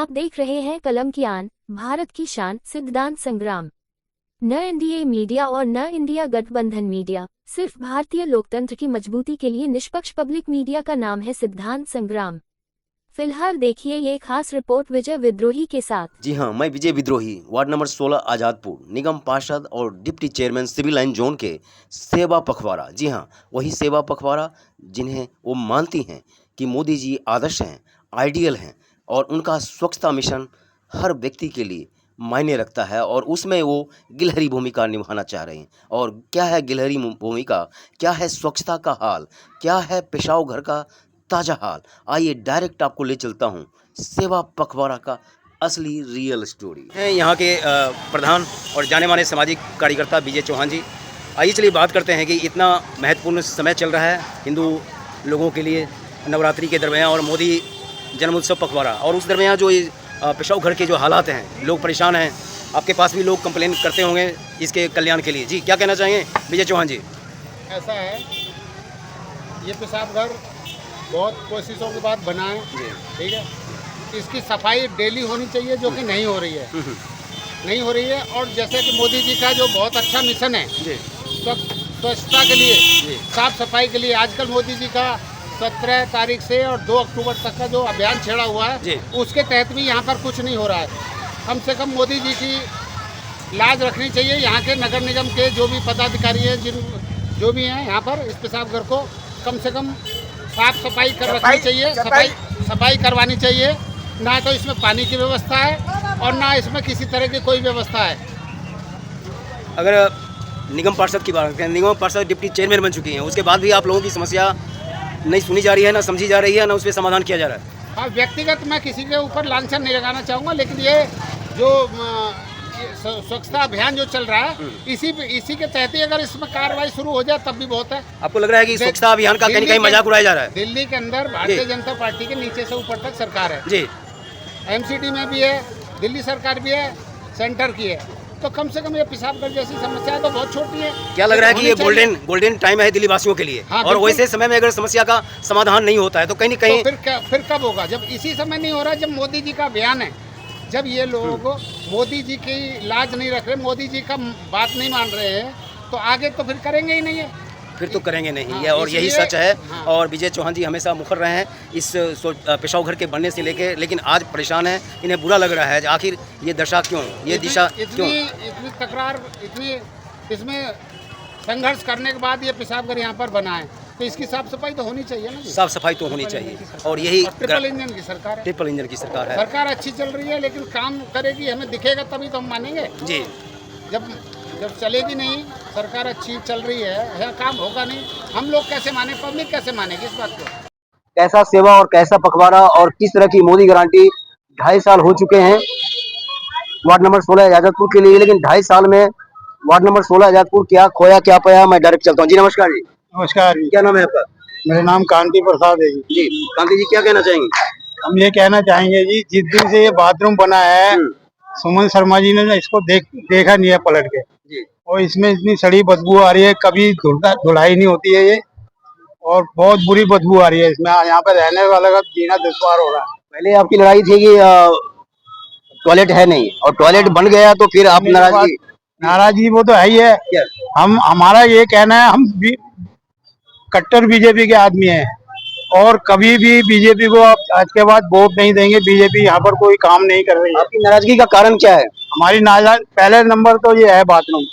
आप देख रहे हैं कलम की आन, भारत की शान, सिद्धांत संग्राम। न एनडीए मीडिया और न इंडिया गठबंधन मीडिया, सिर्फ भारतीय लोकतंत्र की मजबूती के लिए निष्पक्ष पब्लिक मीडिया का नाम है सिद्धांत संग्राम। फिलहाल देखिए ये खास रिपोर्ट विजय विद्रोही के साथ। जी हाँ, मैं विजय विद्रोही, वार्ड नंबर 16 आज़ादपुर, निगम पार्षद और deputy chairman civil line zone के सेवा पखवाड़ा। जी हाँ, वही सेवा पखवाड़ा जिन्हें वो मानती हैं कि मोदी जी आदर्श हैं, आइडियल हैं और उनका स्वच्छता मिशन हर व्यक्ति के लिए मायने रखता है और उसमें वो गिलहरी भूमिका निभाना चाह रहे हैं। और क्या है गिलहरी भूमिका, क्या है स्वच्छता का हाल, क्या है पेशाव घर का ताज़ा हाल, आइए डायरेक्ट आपको ले चलता हूँ सेवा पखवाड़ा का असली रियल स्टोरी है। यहाँ के प्रधान और जाने माने सामाजिक कार्यकर्ता विजय चौहान जी। आइए चलिए बात करते हैं कि इतना महत्वपूर्ण समय चल रहा है हिंदू लोगों के लिए नवरात्रि के दरमियान और मोदी जन्मोत्सव पखवाड़ा, और उस दरमियान जो पेशाव घर के जो हालात हैं, लोग परेशान हैं। आपके पास भी लोग कंप्लेन करते होंगे इसके कल्याण के लिए। जी, क्या कहना चाहेंगे विजय चौहान जी? ऐसा है, ये पेशाब घर बहुत कोशिशों के बाद बना है, ठीक है। इसकी सफाई डेली होनी चाहिए, जो कि नहीं हो रही है, नहीं हो रही है। और जैसे कि मोदी जी का जो बहुत अच्छा मिशन है स्वच्छता के लिए, साफ सफाई के लिए, आजकल मोदी जी का 17 तारीख से और 2 अक्टूबर तक का जो अभियान छेड़ा हुआ है, उसके तहत भी यहाँ पर कुछ नहीं हो रहा है। कम से कम मोदी जी की लाज रखनी चाहिए। यहाँ के नगर निगम के जो भी पदाधिकारी हैं, जो भी हैं यहाँ पर, इस पेशाब घर को कम से कम साफ सफाई रखनी चाहिए, सफाई करवानी चाहिए। ना तो इसमें पानी की व्यवस्था है और ना इसमें किसी तरह की कोई व्यवस्था है। अगर निगम पार्षद की बात करें, निगम पार्षद डिप्टी चेयरमैन बन चुकी हैं, उसके बाद भी आप लोगों की समस्या नहीं सुनी जा रही है, ना समझी जा रही है, ना उस पर समाधान किया जा रहा है। हाँ, व्यक्तिगत मैं किसी के ऊपर लांछन नहीं लगाना चाहूँगा, लेकिन ये जो स्वच्छता अभियान जो चल रहा है, इसी के तहत ही अगर इसमें कार्रवाई शुरू हो जाए तब भी बहुत है। आपको लग रहा है कि स्वच्छता अभियान का कहीं मजाक उड़ाया जा रहा है? दिल्ली के अंदर भारतीय जनता पार्टी के नीचे से ऊपर तक सरकार है जी, एमसीडी में भी है, दिल्ली सरकार भी है, सेंटर की है। तो कम से कम ये पेशाब घर जैसी समस्या तो बहुत छोटी है। क्या लग रहा है कि ये गोल्डन टाइम है दिल्ली वासियों के लिए? हाँ, और वैसे समय में अगर समस्या का समाधान नहीं होता है तो कहीं न कहीं फिर कब होगा? जब इसी समय नहीं हो रहा, जब मोदी जी का अभियान है, जब ये लोग मोदी जी की लाज नहीं रख रहे, मोदी जी का बात नहीं मान रहे हैं, तो आगे तो फिर करेंगे ही नहीं है। फिर तो करेंगे नहीं। हाँ, है और यही सच है। हाँ। और विजय चौहान जी हमेशा मुखर रहे हैं इस पेशाव घर के बनने से लेके, लेकिन आज परेशान है, इन्हें बुरा लग रहा है आखिर ये दशा क्यों, ये दिशा क्यों? इतनी तकरार, इतनी इसमें संघर्ष करने के बाद ये पेशाब घर यहाँ पर बना है, तो इसकी साफ सफाई तो होनी चाहिए ना। साफ सफाई तो होनी चाहिए। और यही ट्रिपल इंजन की सरकार है। ट्रिपल इंजन की सरकार है। सरकार अच्छी चल रही है, लेकिन काम करेगी, हमें दिखेगा तभी तो हम मानेंगे जी। जब चलेगी नहीं, सरकार अच्छी चल रही है, काम होगा नहीं, हम लोग कैसे माने, पब्लिक कैसे मानेगी इस बात को? कैसा सेवा और कैसा पखवाड़ा और किस तरह की मोदी गारंटी 2.5 साल हो चुके हैं वार्ड नंबर 16 आजादपुर के लिए, लेकिन 2.5 साल में वार्ड नंबर 16 आजादपुर क्या खोया क्या पाया, मैं डायरेक्ट चलता हूँ। जी नमस्कार जी। नमस्कार जी। क्या नाम है आपका? मेरा नाम कांति प्रसाद है जी। कांति जी, क्या कहना चाहेंगे? हम ये कहना चाहेंगे जी, जिस दिन से ये बाथरूम बना है, सुमन शर्मा जी ने इसको देखा नहीं है पलट के जी। और इसमें इतनी सड़ी बदबू आ रही है, कभी धुलाई नहीं होती है ये, और बहुत बुरी बदबू आ रही है इसमें। यहाँ पे रहने वाला का जीना दुश्वार हो रहा है। पहले आपकी लड़ाई थी कि टॉयलेट है नहीं, और टॉयलेट बन गया तो फिर आप नाराजगी वो तो है ही है। हमारा ये कहना है, हम भी कट्टर बीजेपी के आदमी हैं और कभी भी बीजेपी को आज के बाद वोट नहीं देंगे। बीजेपी यहाँ पर कोई काम नहीं कर रही है। आपकी नाराजगी का कारण क्या है? हमारी नाराज पहले नंबर तो ये है बाथरूम।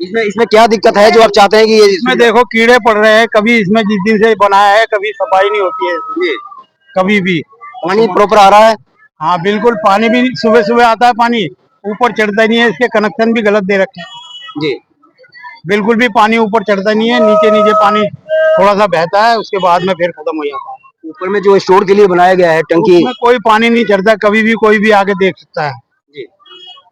इसमें क्या दिक्कत है जो आप चाहते हैं कि ये इसमें देखो कीड़े पड़ रहे हैं, कभी इसमें जिस दिन से बनाया है कभी सफाई नहीं होती है इसमें, कभी भी। पानी प्रॉपर आ रहा है? हाँ बिल्कुल, पानी भी सुबह सुबह आता है, पानी ऊपर चढ़ता नहीं है, इसके कनेक्शन भी गलत दे रखे हैं जी। बिल्कुल भी पानी ऊपर चढ़ता नहीं है, नीचे नीचे पानी थोड़ा सा बहता है, उसके बाद में फिर खत्म हो जाता है। ऊपर में जो स्टोर के लिए बनाया गया है टंकी, उसमें कोई पानी नहीं चढ़ता, कभी भी कोई भी आके देख सकता है जी।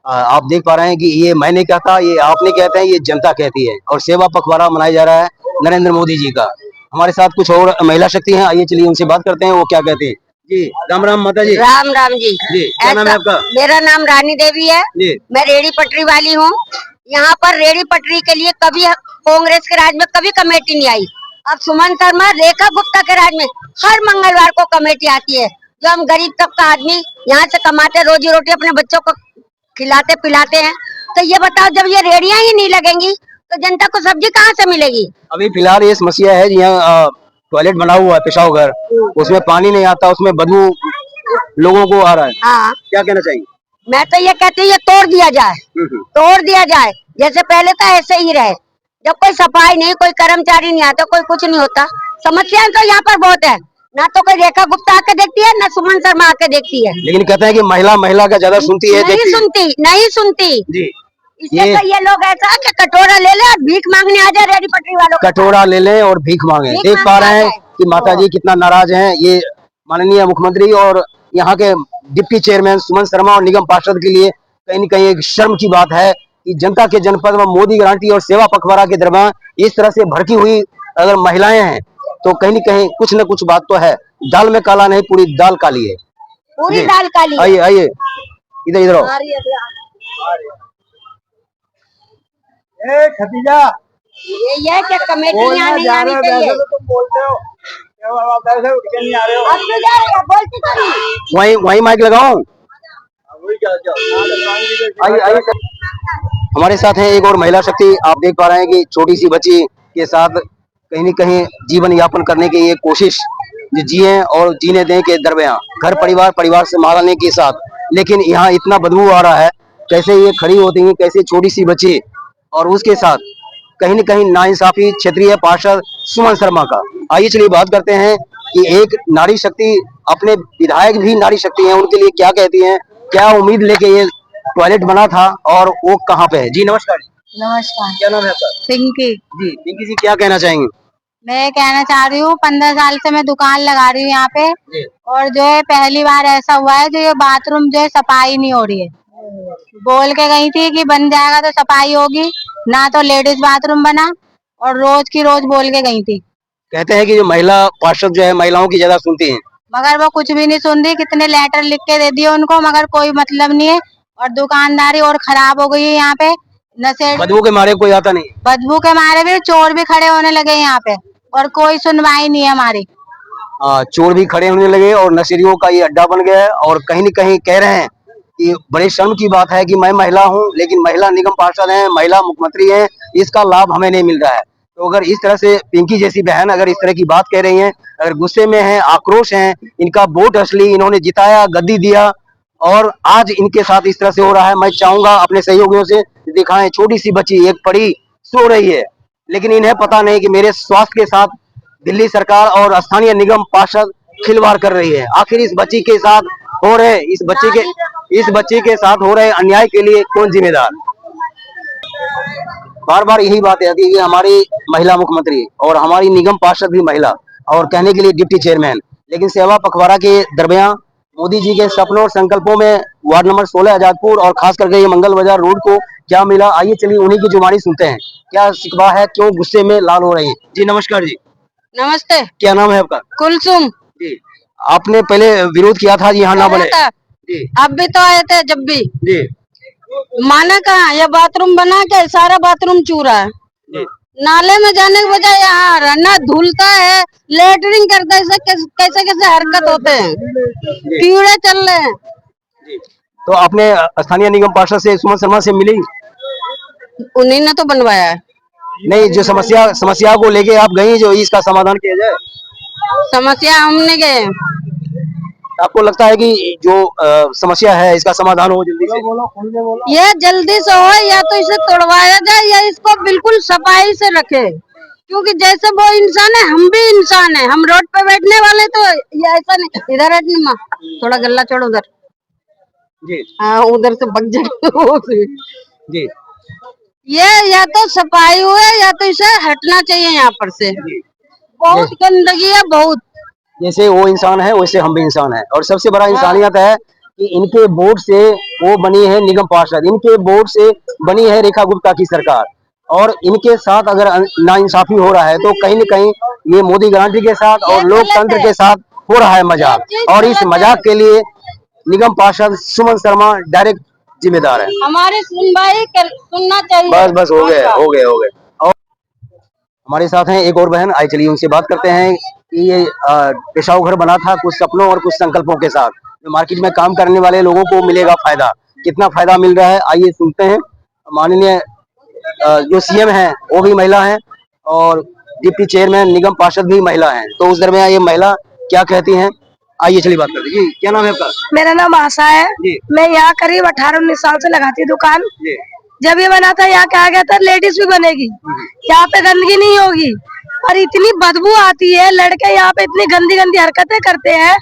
आप देख पा रहे हैं कि ये मैं नहीं कहता, ये आपने कहते हैं, ये जनता कहती है। और सेवा पखवाड़ा मनाया जा रहा है नरेंद्र मोदी जी का। हमारे साथ कुछ और महिला शक्ति हैं, आइए चलिए उनसे बात करते हैं, वो क्या कहते हैं। जी राम राम माता जी। राम राम जी। जी, क्या नाम है आपका? मेरा नाम रानी देवी है जी। मैं रेड़ी पटरी वाली हूँ। यहाँ पर रेड़ी पटरी के लिए कभी कांग्रेस के राज में कभी कमेटी नहीं आई। अब सुमन शर्मा, रेखा गुप्ता के राज में हर मंगलवार को कमेटी आती है। जो हम गरीब तबका आदमी यहाँ से कमाते रोजी रोटी अपने बच्चों को खिलाते पिलाते हैं। तो ये बताओ जब ये रेहड़ियां ही नहीं लगेंगी तो जनता को सब्जी कहाँ से मिलेगी? अभी फिलहाल ये समस्या है, यहाँ टॉयलेट बना हुआ है पेशाब घर, उसमें पानी नहीं आता, उसमें बदबू लोगों को आ रहा है। हाँ, क्या कहना चाहिए? मैं तो ये कहती हूँ ये तोड़ दिया जाए, तोड़ दिया जाए, जैसे पहले था ऐसे ही रहे। जब कोई सफाई नहीं, कोई कर्मचारी नहीं आता, कोई कुछ नहीं होता। समस्या तो यहाँ पर बहुत है, ना तो कोई रेखा गुप्ता आके देखती है, ना सुमन शर्मा आके देखती है। लेकिन कहते हैं कि महिला का ज्यादा सुनती है, नहीं सुनती, नहीं सुनती जी। इससे तो ये लोग ऐसा कि कटोरा ले ले और भीख मांगने आ जाए रेडी पटरी वालों को। कटोरा ले ले और भीख मांगे। देख पा रहे हैं कि माता जी कितना नाराज हैं। ये माननीय मुख्यमंत्री और यहाँ के डिप्टी चेयरमैन सुमन शर्मा और निगम पार्षद के लिए कहीं न कहीं एक शर्म की बात है कि जनता के जनपद में मोदी गारंटी और सेवा पखवाड़ा के दरमियान इस तरह से भड़की हुई अगर महिलाएं हैं तो कहीं न कहीं कुछ न कुछ बात तो है। दाल में काला नहीं, पूरी दाल काली है, पूरी दाल काली। आइए आइए इधर आओ। खतीजा ये है कि कमेटी यहाँ नहीं आनी चाहिए। तुम बोलते हो उठ के नहीं आ रहे हो। अब तो जा रहे हो, बोलती तो नहीं। वही माइक लगाओ। आइए आइए। हमारे साथ है एक और महिला शक्ति। आप देख पा रहे हैं कि छोटी सी बच्ची के साथ कहीं न कहीं जीवन यापन करने की ये कोशिश जो जिए और जीने दें के दरमियान घर परिवार से संभालने के साथ, लेकिन यहाँ इतना बदबू आ रहा है। कैसे ये खड़ी होती है, कैसे छोटी सी बच्ची, और उसके साथ कहीं न कहीं नाइंसाफी क्षेत्रीय पार्षद सुमन शर्मा का। आइए चलिए बात करते हैं कि एक नारी शक्ति, अपने विधायक भी नारी शक्ति हैं, उनके लिए क्या कहती हैं, क्या उम्मीद लेके ये टॉयलेट बना था और वो कहाँ पे है। जी नमस्कार। नमस्कार। क्या नाम है आपका? पिंकी। जी पिंकी जी, क्या कहना चाहेंगे? मैं कहना चाह रही हूँ 15 साल से मैं दुकान लगा रही हूँ यहाँ पे, और जो है पहली बार ऐसा हुआ है जो ये बाथरूम जो है सफाई नहीं हो रही है। बोल के गई थी कि बन जाएगा तो सफाई होगी, ना तो लेडीज बाथरूम बना, और रोज की रोज बोल के गई थी। कहते हैं कि जो महिला पार्षद जो है महिलाओं की ज्यादा सुनती हैं, मगर वो कुछ भी नहीं सुन रही। कितने लेटर लिख के दे दिए उनको, मगर कोई मतलब नहीं है। और दुकानदारी और खराब हो गई है यहाँ पे। नशे बदबू के मारे कोई आता नहीं। बदबू के मारे भी चोर भी खड़े होने लगे यहाँ पे, और कोई सुनवाई नहीं है हमारी। चोर भी खड़े होने लगे और नशेड़ियों का ये अड्डा बन गया है। और कहीं न कहीं कह रहे हैं कि बड़े शर्म की बात है कि मैं महिला हूं, लेकिन महिला निगम पार्षद हैं, महिला मुख्यमंत्री हैं, इसका लाभ हमें नहीं मिल रहा है। तो अगर इस तरह से पिंकी जैसी बहन अगर इस तरह की बात कह रही हैं, अगर गुस्से में हैं, आक्रोश हैं, इनका वोट असली इन्होंने जिताया, गद्दी दिया, और आज इनके साथ इस तरह से हो रहा है। मैं चाहूंगा अपने सहयोगियों से दिखाएं। छोटी सी बच्ची एक पड़ी सो रही है, लेकिन इन्हें पता नहीं कि मेरे स्वास्थ्य के साथ दिल्ली सरकार और स्थानीय निगम पार्षद खिलवाड़ कर रही है। आखिर इस बच्ची के साथ हो रहे इस बच्ची के साथ हो रहे अन्याय के लिए कौन जिम्मेदार? बार बार यही बात आती है कि हमारी महिला मुख्यमंत्री और हमारी निगम पार्षद भी महिला, और कहने के लिए डिप्टी चेयरमैन, लेकिन सेवा पखवाड़ा के दरमियान मोदी जी के सपनों और संकल्पों में वार्ड नंबर 16 आजादपुर और खास करके ये मंगल बाजार रोड को क्या मिला। आइए चलिए उन्हीं की जुबानी सुनते हैं, क्या शिकवा है, क्यों गुस्से में लाल हो रही है। जी नमस्कार। जी नमस्ते। क्या नाम है आपका? कुलसुम। जी आपने पहले विरोध किया था जी यहाँ ना बने? जी अब भी तो आए थे जब भी। जी माना कहाँ, ये बाथरूम बना के सारा बाथरूम चूरा है। जी नाले में जाने के बजाय यहाँ ना धुलता है, लेटरिंग करता है। कैसे कैसे हरकत होते हैं, कीड़े चल रहे हैं। जी तो आपने स्थानीय निगम पार्षद से सुमन शर्मा से मिली? उन्हीं ने तो बनवाया है। नहीं, जो समस्या को लेके आप गई जो इसका समाधान किया जाए। समस्या हमने गए। आपको लगता है कि जो समस्या है इसका समाधान हो जल्दी से? ये जल्दी से हो, या तो इसे तोड़वाया जाए या इसको बिल्कुल सफाई से रखे। क्योंकि जैसे वो इंसान है, हम भी इंसान है। हम रोड पे बैठने वाले तो ये ऐसा नहीं। इधर हटनी माँ, थोड़ा गल्ला छोड़ उधर। जी हाँ उधर से बग जाए। जी ये या तो सफाई हुए या तो इसे हटना चाहिए यहाँ पर से। बहुत गंदगी है, बहुत। जैसे वो इंसान है वैसे हम भी इंसान हैं, और सबसे बड़ा इंसानियत है कि इनके वोट से वो बनी है निगम पार्षद, इनके वोट से बनी है रेखा गुप्ता की सरकार, और इनके साथ अगर नाइंसाफी हो रहा है तो कहीं न कहीं ये मोदी गारंटी के साथ और लोकतंत्र के साथ हो रहा है मजाक, और इस मजाक के लिए निगम पार्षद सुमन शर्मा डायरेक्ट जिम्मेदार है। हमारी सुनवाई सुनना चाहिए। बस हो गए। और हमारे साथ हैं एक और बहन, आइए चलिए उनसे बात करते हैं कि ये पेशाव घर बना था कुछ सपनों और कुछ संकल्पों के साथ, जो मार्केट में काम करने वाले लोगों को मिलेगा फायदा, कितना फायदा मिल रहा है, आइए सुनते हैं। माननीय जो सीएम हैं वो भी महिला हैं और डिप्टी चेयरमैन निगम पार्षद भी महिला हैं, तो उस दरमियान ये महिला क्या कहती हैं, आइए चलिए बात करते हैं। जी क्या नाम है आपका? मेरा नाम आशा है। मैं यहाँ करीब 18-19 साल से लगाती दुकान। जब ये बना था यहाँ कहा गया था लेडीज भी बनेगी, यहाँ पे गंदगी नहीं होगी, और इतनी बदबू आती है, लड़के यहाँ पे इतनी गंदी गंदी हरकतें करते हैं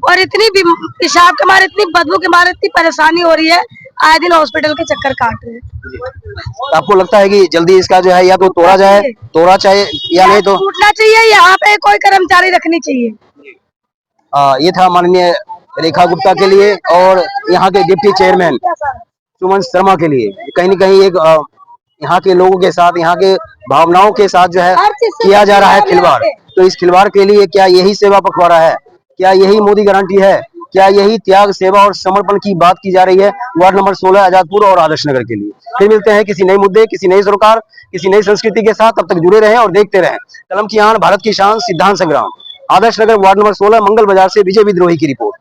और इतनी पेशाब के मारे, इतनी बदबू के मारे इतनी परेशानी हो रही है, आए दिन हॉस्पिटल के चक्कर काट रहे हैं। आपको लगता है कि जल्दी इसका जो है या तो तोड़ा चाहे या नहीं तो टूटना चाहिए, यहाँ पे कोई कर्मचारी रखनी चाहिए। ये था माननीय रेखा गुप्ता के लिए और यहाँ के डिप्टी चेयरमैन सुमन शर्मा के लिए। कहीं न कहीं एक यहाँ के लोगों के साथ, यहाँ के भावनाओं के साथ जो है किया जा रहा है खिलवाड़। तो इस खिलवाड़ के लिए क्या यही सेवा पखवाड़ा है, क्या यही मोदी गारंटी है, क्या यही त्याग, सेवा और समर्पण की बात की जा रही है वार्ड नंबर 16 आजादपुर और आदर्श नगर के लिए? फिर मिलते हैं किसी नए मुद्दे, किसी नई सरोकार, किसी नई संस्कृति के साथ। तब तक जुड़े रहें और देखते रहें कलम की आन, भारत की शान, सिद्धांत संग्राम। आदर्श नगर वार्ड नंबर 16 मंगल बाजार से विजय विद्रोही की रिपोर्ट।